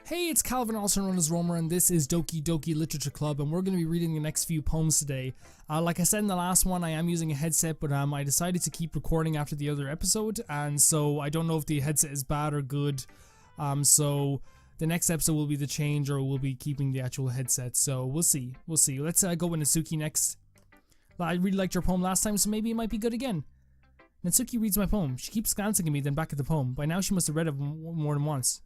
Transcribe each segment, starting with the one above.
Hey, it's Calvin, also known as Romer, and this is Doki Doki Literature Club, and we're going to be reading the next few poems today. Like I said in the last one, I am using a headset, but I decided to keep recording after the other episode, and so I don't know if the headset is bad or good. So the next episode will be the change, or we'll be keeping the actual headset, so we'll see. Let's go with Natsuki next. I really liked your poem last time, so maybe it might be good again. Natsuki reads my poem. She keeps glancing at me, then back at the poem. By now she must have read it more than once.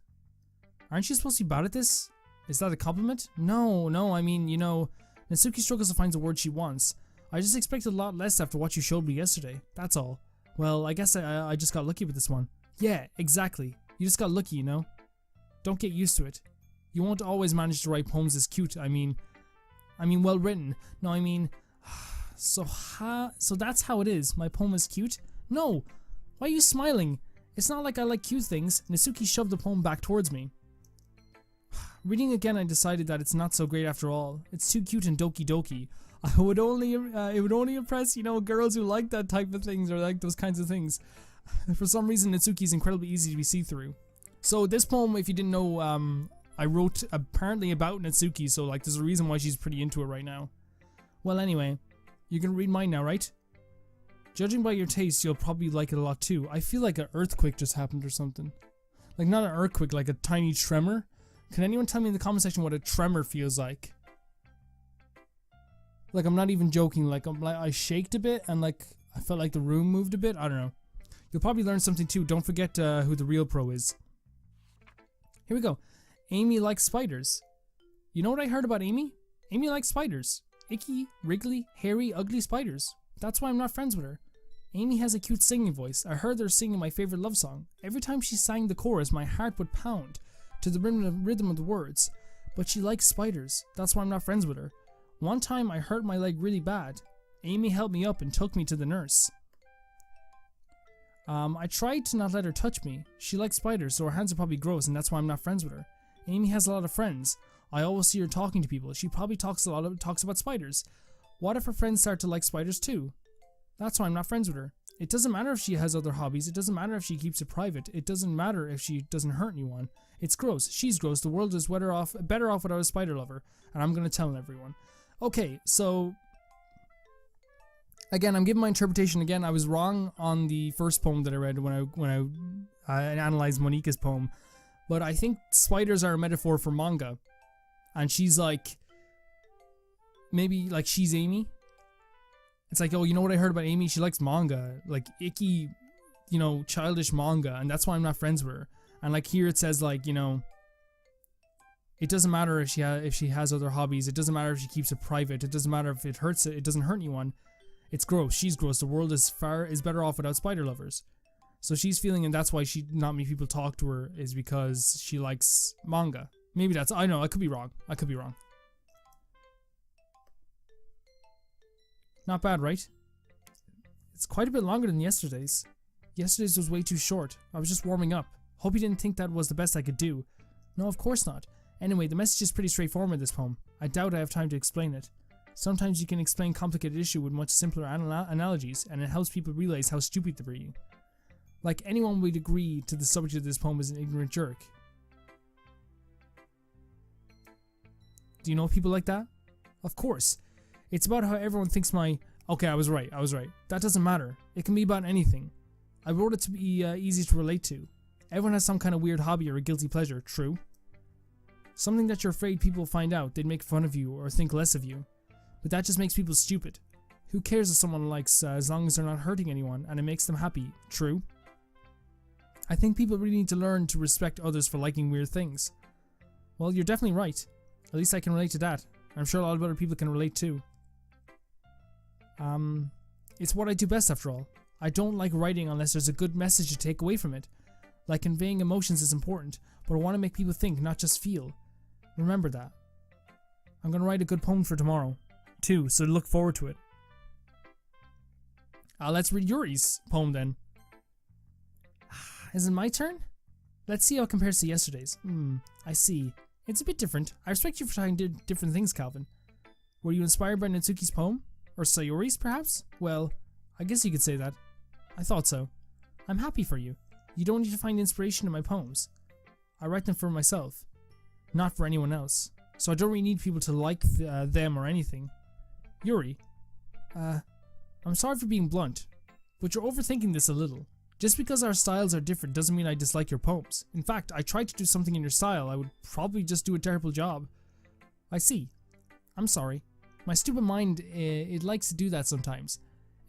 Aren't you supposed to be bad at this? Is that a compliment? No, I mean, you know, Natsuki struggles to find the word she wants. I just expected a lot less after what you showed me yesterday, that's all. Well, I guess I just got lucky with this one. Yeah, exactly. You just got lucky, you know? Don't get used to it. You won't always manage to write poems as cute, I mean well written. No, I mean, so that's how it is. My poem is cute? No! Why are you smiling? It's not like I like cute things. Natsuki shoved the poem back towards me. Reading again, I decided that it's not so great after all. It's too cute and Doki Doki. It would only impress, you know, girls who like that type of things or like those kinds of things. For some reason, Natsuki is incredibly easy to be see-through. So this poem, if you didn't know, I wrote apparently about Natsuki, so like there's a reason why she's pretty into it right now. Well, anyway, you can read mine now, right? Judging by your taste, you'll probably like it a lot too. I feel like an earthquake just happened or something. Like not an earthquake, like a tiny tremor. Can anyone tell me in the comment section what a tremor feels like? Like, I'm not even joking. Like, I shaked a bit and like I felt like the room moved a bit. I don't know. You'll probably learn something too. Don't forget who the real pro is. Here we go. Amy likes spiders. You know what I heard about Amy? Amy likes spiders. Icky, wriggly, hairy, ugly spiders. That's why I'm not friends with her. Amy has a cute singing voice. I heard her singing my favorite love song. Every time she sang the chorus, my heart would pound to the rhythm of the words. But she likes spiders. That's why I'm not friends with her. One time I hurt my leg really bad. Amy helped me up and took me to the nurse. I tried to not let her touch me. She likes spiders, so her hands are probably gross, and that's why I'm not friends with her. Amy has a lot of friends. I always see her talking to people. She probably talks about spiders. What if her friends start to like spiders too? That's why I'm not friends with her. It doesn't matter if she has other hobbies. It doesn't matter if she keeps it private. It doesn't matter if she doesn't hurt anyone. It's gross. She's gross. The world is better off without a spider lover. And I'm going to tell everyone. Okay, so again, I'm giving my interpretation again. I was wrong on the first poem that I read when I analyzed Monika's poem. But I think spiders are a metaphor for manga. And she's like, maybe like she's Amy. It's like, oh, you know what I heard about Amy? She likes manga, like icky, you know, childish manga, and that's why I'm not friends with her. And like here it says like, you know, it doesn't matter if she has other hobbies. It doesn't matter if she keeps it private. It doesn't matter if it hurts it. It doesn't hurt anyone. It's gross. She's gross. The world is better off without spider lovers. So she's feeling, and that's why not many people talk to her, is because she likes manga. Maybe that's, I know, I could be wrong. Not bad, right? It's quite a bit longer than yesterday's. Yesterday's was way too short. I was just warming up. Hope you didn't think that was the best I could do. No, of course not. Anyway, the message is pretty straightforward in this poem. I doubt I have time to explain it. Sometimes you can explain complicated issue with much simpler analogies, and it helps people realize how stupid they're being. Like anyone would agree to the subject of this poem is an ignorant jerk. Do you know people like that? Of course. It's about how everyone thinks okay, I was right. That doesn't matter. It can be about anything. I wrote it to be easy to relate to. Everyone has some kind of weird hobby or a guilty pleasure, true? Something that you're afraid people will find out, they'd make fun of you or think less of you. But that just makes people stupid. Who cares if someone likes, as long as they're not hurting anyone and it makes them happy, true? I think people really need to learn to respect others for liking weird things. Well, you're definitely right. At least I can relate to that. I'm sure a lot of other people can relate too. It's what I do best after all. I don't like writing unless there's a good message to take away from it. Like conveying emotions is important, but I want to make people think, not just feel. Remember that. I'm gonna write a good poem for tomorrow, too, so look forward to it. Let's read Yuri's poem then. Is it my turn? Let's see how it compares to yesterday's. I see. It's a bit different. I respect you for trying different things, Calvin. Were you inspired by Natsuki's poem? Or Sayori's, perhaps? Well, I guess you could say that. I thought so. I'm happy for you. You don't need to find inspiration in my poems. I write them for myself. not for anyone else. So I don't really need people to like them or anything. Yuri, I'm sorry for being blunt, but you're overthinking this a little. Just because our styles are different doesn't mean I dislike your poems. In fact, I tried to do something in your style, I would probably just do a terrible job. I see. I'm sorry. My stupid mind, it likes to do that sometimes.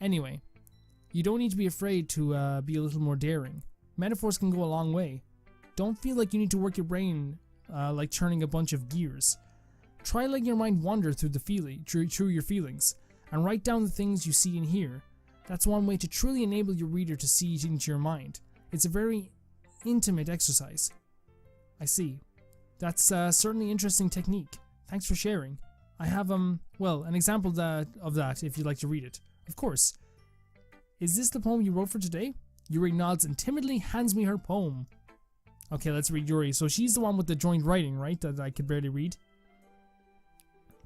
Anyway, you don't need to be afraid to be a little more daring. Metaphors can go a long way. Don't feel like you need to work your brain like turning a bunch of gears. Try letting your mind wander through your feelings, and write down the things you see and hear. That's one way to truly enable your reader to see it into your mind. It's a very intimate exercise. I see. That's certainly an interesting technique. Thanks for sharing. I have, well, an example of that if you'd like to read it. Of course. Is this the poem you wrote for today? Yuri nods and timidly hands me her poem. Okay, let's read Yuri. So she's the one with the joint writing, right? That I could barely read.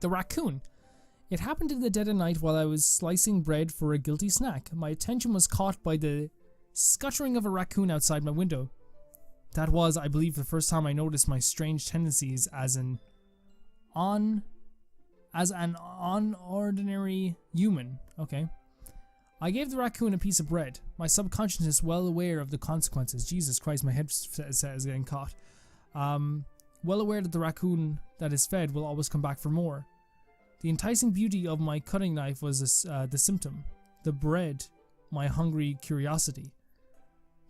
The raccoon. It happened in the dead of night while I was slicing bread for a guilty snack. My attention was caught by the scuttering of a raccoon outside my window. That was, I believe, the first time I noticed my strange tendencies as an unordinary human. Okay. I gave the raccoon a piece of bread, my subconsciousness well aware of the consequences. Jesus Christ, my head is getting caught. Well aware that the raccoon that is fed will always come back for more. The enticing beauty of my cutting knife was the symptom. The bread, my hungry curiosity.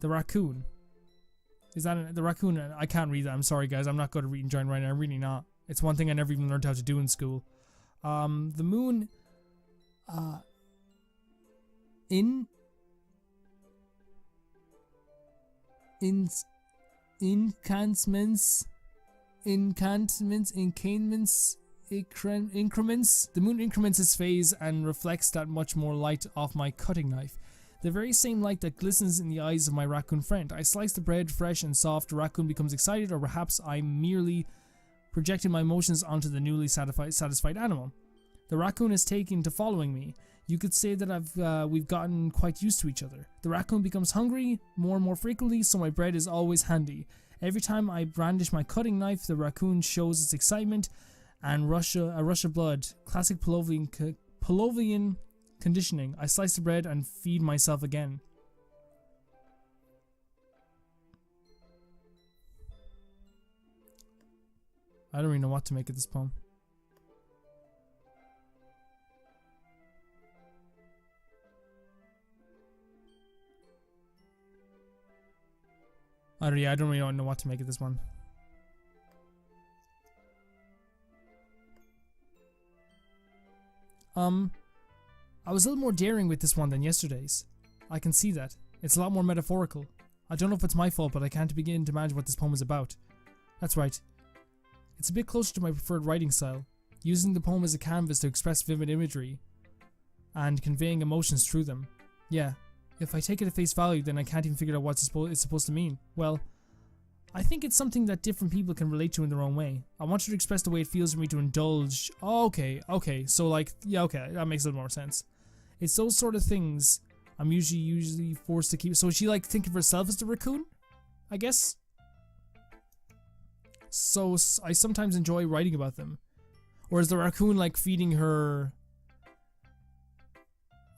The raccoon. Is that the raccoon? I can't read that. I'm sorry, guys. I'm not good at reading giant writing. I'm really not. It's one thing I never even learned how to do in school. The moon. Increments. The moon increments its phase and reflects that much more light off my cutting knife. The very same light that glistens in the eyes of my raccoon friend. I slice the bread fresh and soft. The raccoon becomes excited, or perhaps I'm merely projecting my emotions onto the newly satisfied animal. The raccoon is taken to following me. You could say that we've gotten quite used to each other. The raccoon becomes hungry more and more frequently, so my bread is always handy. Every time I brandish my cutting knife, the raccoon shows its excitement and a rush of blood. Classic Pavlovian conditioning. I slice the bread and feed myself again. I don't really know what to make of this poem. I don't really know what to make of this one. I was a little more daring with this one than yesterday's. I can see that. It's a lot more metaphorical. I don't know if it's my fault, but I can't begin to imagine what this poem is about. That's right. It's a bit closer to my preferred writing style, using the poem as a canvas to express vivid imagery and conveying emotions through them. Yeah, if I take it at face value, then I can't even figure out what it's supposed to mean. Well, I think it's something that different people can relate to in their own way. I wanted to express the way it feels for me to indulge. Oh, okay, so like, yeah, okay, that makes a little more sense. It's those sort of things I'm usually forced to keep. So is she like thinking of herself as the raccoon? I guess. So I sometimes enjoy writing about them. Or is the raccoon like feeding her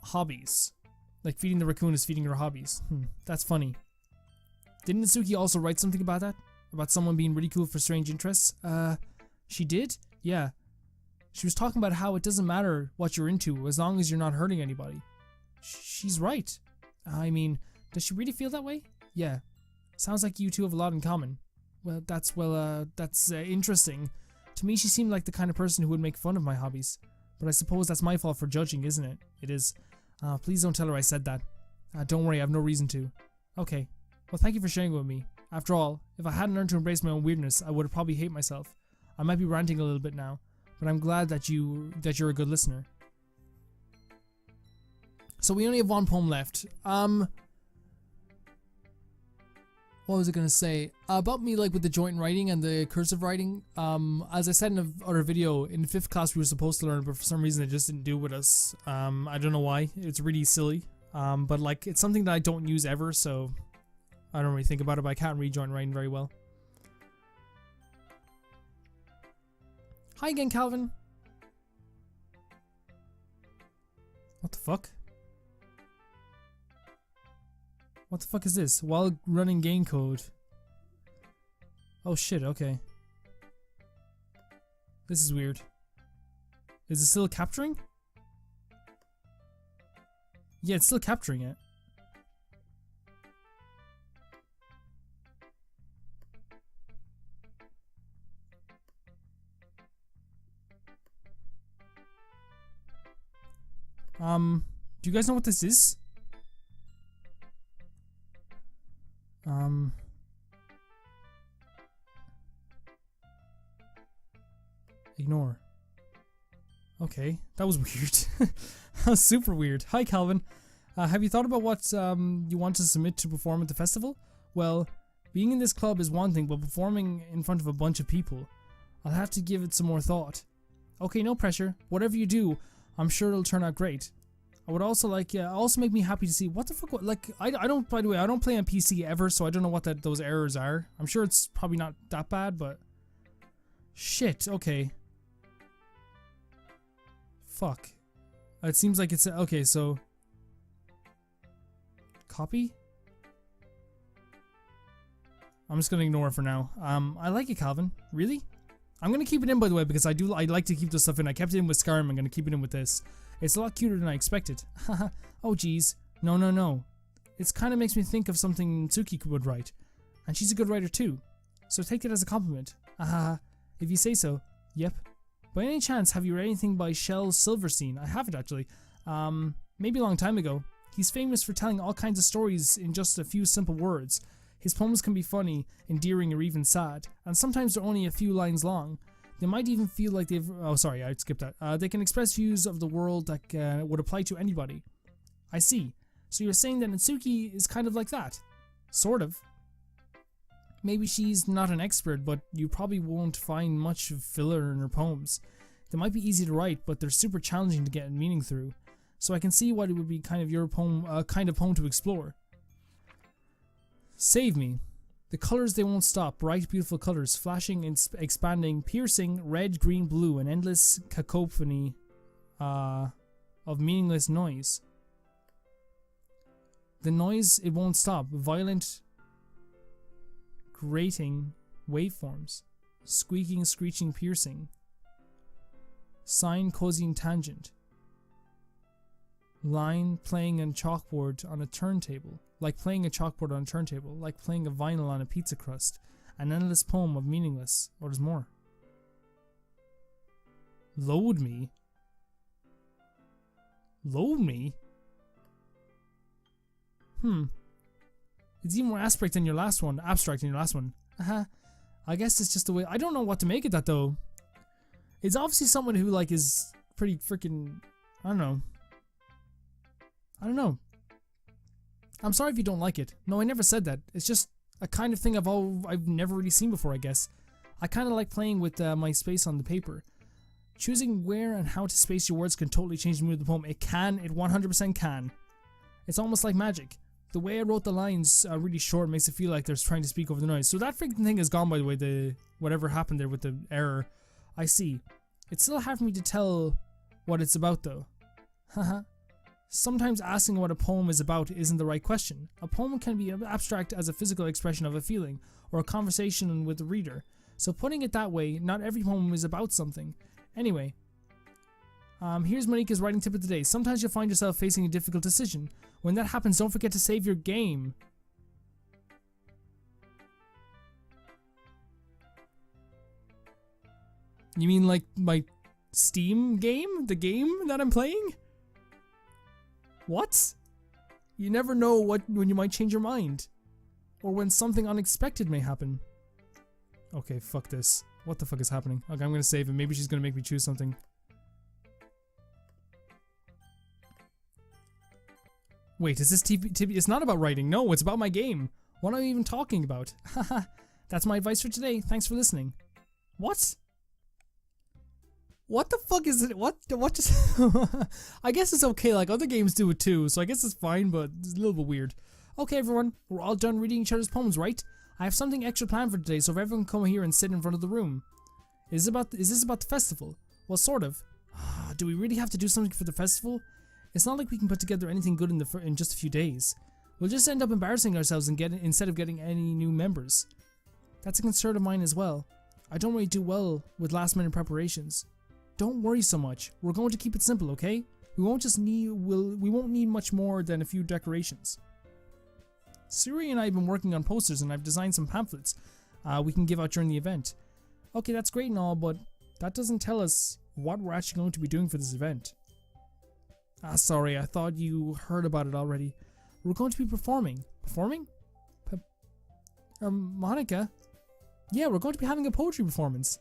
hobbies? Like feeding the raccoon is feeding her hobbies. That's funny. Didn't Natsuki also write something about that? About someone being ridiculed for strange interests? She did? Yeah. She was talking about how it doesn't matter what you're into as long as you're not hurting anybody. She's right. I mean, does she really feel that way? Yeah. Sounds like you two have a lot in common. Well, that's interesting. To me, she seemed like the kind of person who would make fun of my hobbies. But I suppose that's my fault for judging, isn't it? It is. Please don't tell her I said that. Don't worry, I have no reason to. Okay. Well, thank you for sharing it with me. After all, if I hadn't learned to embrace my own weirdness, I would have probably hate myself. I might be ranting a little bit now, but I'm glad that you're a good listener. So we only have one poem left. What was I gonna say? About me, like with the joint writing and the cursive writing. As I said in another video, in 5th class we were supposed to learn, but for some reason it just didn't do with us. I don't know why. It's really silly. But like it's something that I don't use ever, so I don't really think about it, but I can't read joint writing very well. Hi again, Calvin. What the fuck? What the fuck is this? While running game code. Oh shit, okay. This is weird. Is it still capturing? Yeah, it's still capturing it. Do you guys know what this is? Ignore. Okay, that was weird. That was super weird. Hi, Calvin. Have you thought about what you want to submit to perform at the festival? Well, being in this club is one thing, but performing in front of a bunch of people, I'll have to give it some more thought. Okay, no pressure. Whatever you do, I'm sure it'll turn out great. I would also like, also make me happy to see what the fuck. Like, I don't. By the way, I don't play on PC ever, so I don't know what those errors are. I'm sure it's probably not that bad, but shit. Okay. Fuck. It seems like it's okay. So copy. I'm just gonna ignore it for now. I like it, Calvin. Really? I'm gonna keep it in, by the way, because I like to keep this stuff in. I kept it in with Skyrim. I'm gonna keep it in with this. It's a lot cuter than I expected. Haha. Oh geez. No. It kind of makes me think of something Tsuki would write. And she's a good writer too. So take it as a compliment. Haha. If you say so. Yep. By any chance, have you read anything by Shel Silverstein? I haven't actually. Maybe a long time ago. He's famous for telling all kinds of stories in just a few simple words. His poems can be funny, endearing, or even sad, and sometimes they're only a few lines long. They might even feel like they've... Oh, sorry, I skipped that. They can express views of the world that would apply to anybody. I see. So you're saying that Natsuki is kind of like that? Sort of. Maybe she's not an expert, but you probably won't find much filler in her poems. They might be easy to write, but they're super challenging to get meaning through. So I can see why it would be kind of your poem, kind of poem to explore. Save me. The colors, they won't stop. Bright, beautiful colors, flashing and expanding, piercing, red, green, blue, an endless cacophony of meaningless noise. The noise, it won't stop. Violent, grating waveforms. Squeaking, screeching, piercing. Sine, cosine, tangent. Line playing on chalkboard on a turntable. Like playing a chalkboard on a turntable. Like playing a vinyl on a pizza crust. An endless poem of meaningless. Or there's more. Load me? Load me? It's even more abstract than your last one. Abstract than your last one. I guess it's just the way... I don't know what to make of that though. It's obviously someone who like is pretty freaking... I don't know. I'm sorry if you don't like it. No, I never said that. It's just a kind of thing I've never really seen before, I guess. I kind of like playing with my space on the paper. Choosing where and how to space your words can totally change the mood of the poem. It 100% can. It's almost like magic. The way I wrote the lines really short makes it feel like they're trying to speak over the noise. So that freaking thing is gone, by the way, the whatever happened there with the error. I see. It's still hard for me to tell what it's about though. Haha. Sometimes asking what a poem is about isn't the right question. A poem can be abstract as a physical expression of a feeling, or a conversation with the reader. So putting it that way, not every poem is about something. Anyway, here's Monika's writing tip of the day. Sometimes you'll find yourself facing a difficult decision. When that happens, don't forget to save your game. You mean like my Steam game? The game that I'm playing? What? You never know when you might change your mind. Or when something unexpected may happen. Okay, fuck this. What the fuck is happening? Okay, I'm gonna save it. Maybe she's gonna make me choose something. Wait, is this TV? It's not about writing. No, it's about my game. What am I even talking about? Haha. That's my advice for today. Thanks for listening. What? What the fuck is it? What just... I guess it's okay, like other games do it too, so I guess it's fine, but it's a little bit weird. Okay everyone, we're all done reading each other's poems, right? I have something extra planned for today, so if everyone can come here and sit in front of the room. Is this about the festival? Well, sort of. Do we really have to do something for the festival? It's not like we can put together anything good in just a few days. We'll just end up embarrassing ourselves instead of getting any new members. That's a concern of mine as well. I don't really do well with last minute preparations. Don't worry so much. We're going to keep it simple, okay? We won't need much more than a few decorations. Suri and I have been working on posters, and I've designed some pamphlets we can give out during the event. Okay, that's great and all, but that doesn't tell us what we're actually going to be doing for this event. Sorry, I thought you heard about it already. We're going to be performing. Performing? Monica? Yeah, we're going to be having a poetry performance.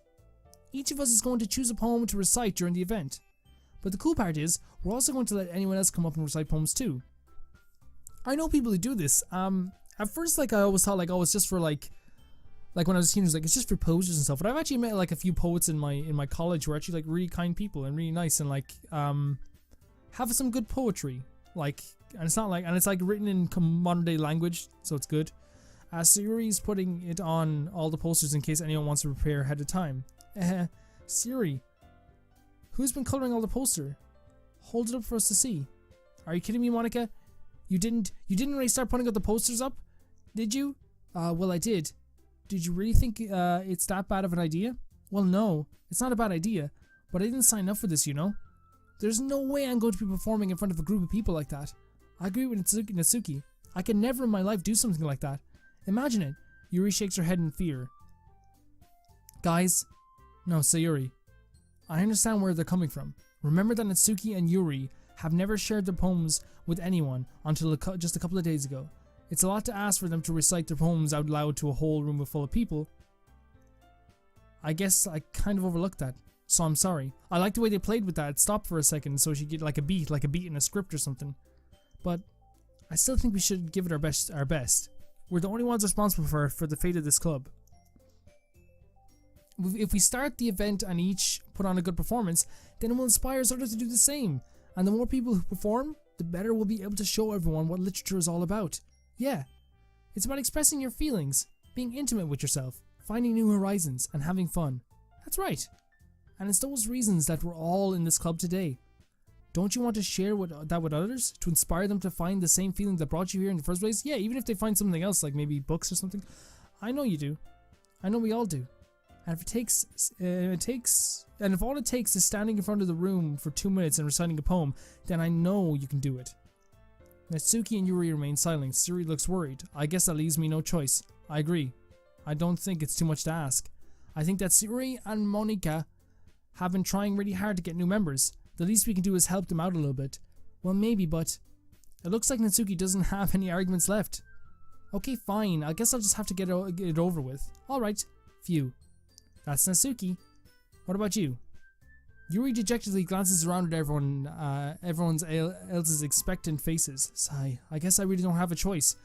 Each of us is going to choose a poem to recite during the event. But the cool part is, we're also going to let anyone else come up and recite poems too. I know people who do this. At first, I always thought, it's just for like when I was a teenager, it's just for posers and stuff. But I've actually met a few poets in my college who are actually really kind people and really nice and have some good poetry. And it's written in modern day language, so it's good. Siri's putting it on all the posters in case anyone wants to prepare ahead of time. Siri, who's been coloring all the poster? Hold it up for us to see. Are you kidding me, Monica? You didn't really start putting up the posters up, did you? Well, I did. Did you really think it's that bad of an idea? Well, no, it's not a bad idea, but I didn't sign up for this, you know. There's no way I'm going to be performing in front of a group of people like that. I agree with Natsuki. I could never in my life do something like that. Imagine it. Yuri shakes her head in fear. Guys, no, Sayuri. I understand where they're coming from. Remember that Natsuki and Yuri have never shared their poems with anyone until just a couple of days ago. It's a lot to ask for them to recite their poems out loud to a whole room full of people. I guess I kind of overlooked that, so I'm sorry. I like the way they played with that. It stopped for a second so she get like a beat in a script or something. But I still think we should give it our best. We're the only ones responsible for the fate of this club. If we start the event and each put on a good performance, then it will inspire others to do the same. And the more people who perform, the better we'll be able to show everyone what literature is all about. Yeah, it's about expressing your feelings, being intimate with yourself, finding new horizons, and having fun. That's right. And it's those reasons that we're all in this club today. Don't you want to share that with others? To inspire them to find the same feeling that brought you here in the first place? Yeah, even if they find something else, like maybe books or something. I know you do. I know we all do. And if all it takes is standing in front of the room for 2 minutes and reciting a poem, then I know you can do it. Natsuki and Yuri remain silent. Siri looks worried. I guess that leaves me no choice. I agree. I don't think it's too much to ask. I think that Siri and Monica have been trying really hard to get new members. The least we can do is help them out a little bit. Well, maybe, but it looks like Natsuki doesn't have any arguments left. Okay, fine. I guess I'll just have to get it over with. Alright. Phew. That's Natsuki. What about you? Yuri dejectedly glances around at everyone else's expectant faces. Sigh. I guess I really don't have a choice.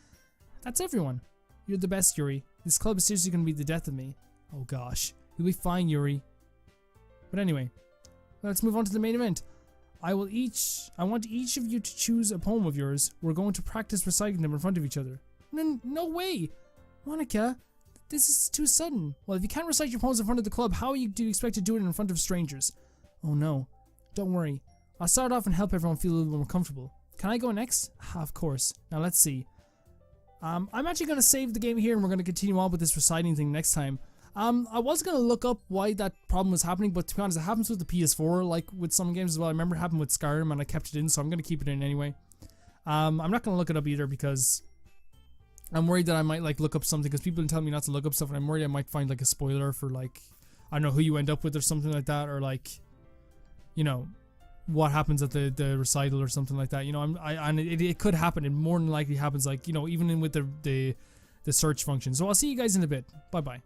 That's everyone. You're the best, Yuri. This club is seriously going to be the death of me. Oh gosh. You'll be fine, Yuri. But anyway, let's move on to the main event. I want each of you to choose a poem of yours. We're going to practice reciting them in front of each other. No way! Monica, this is too sudden. Well, if you can't recite your poems in front of the club, how do you expect to do it in front of strangers? Oh no. Don't worry. I'll start off and help everyone feel a little more comfortable. Can I go next? Of course. Now let's see. I'm actually going to save the game here and we're going to continue on with this reciting thing next time. I was going to look up why that problem was happening, but to be honest, it happens with the PS4, like with some games as well. I remember it happened with Skyrim and I kept it in, so I'm going to keep it in anyway. I'm not going to look it up either because I'm worried that I might look up something, because people have been telling me not to look up stuff, and I'm worried I might find a spoiler for I don't know, who you end up with or something like that, or what happens at the recital or something like that. It could happen. It more than likely happens even with the search function. So I'll see you guys in a bit. Bye bye.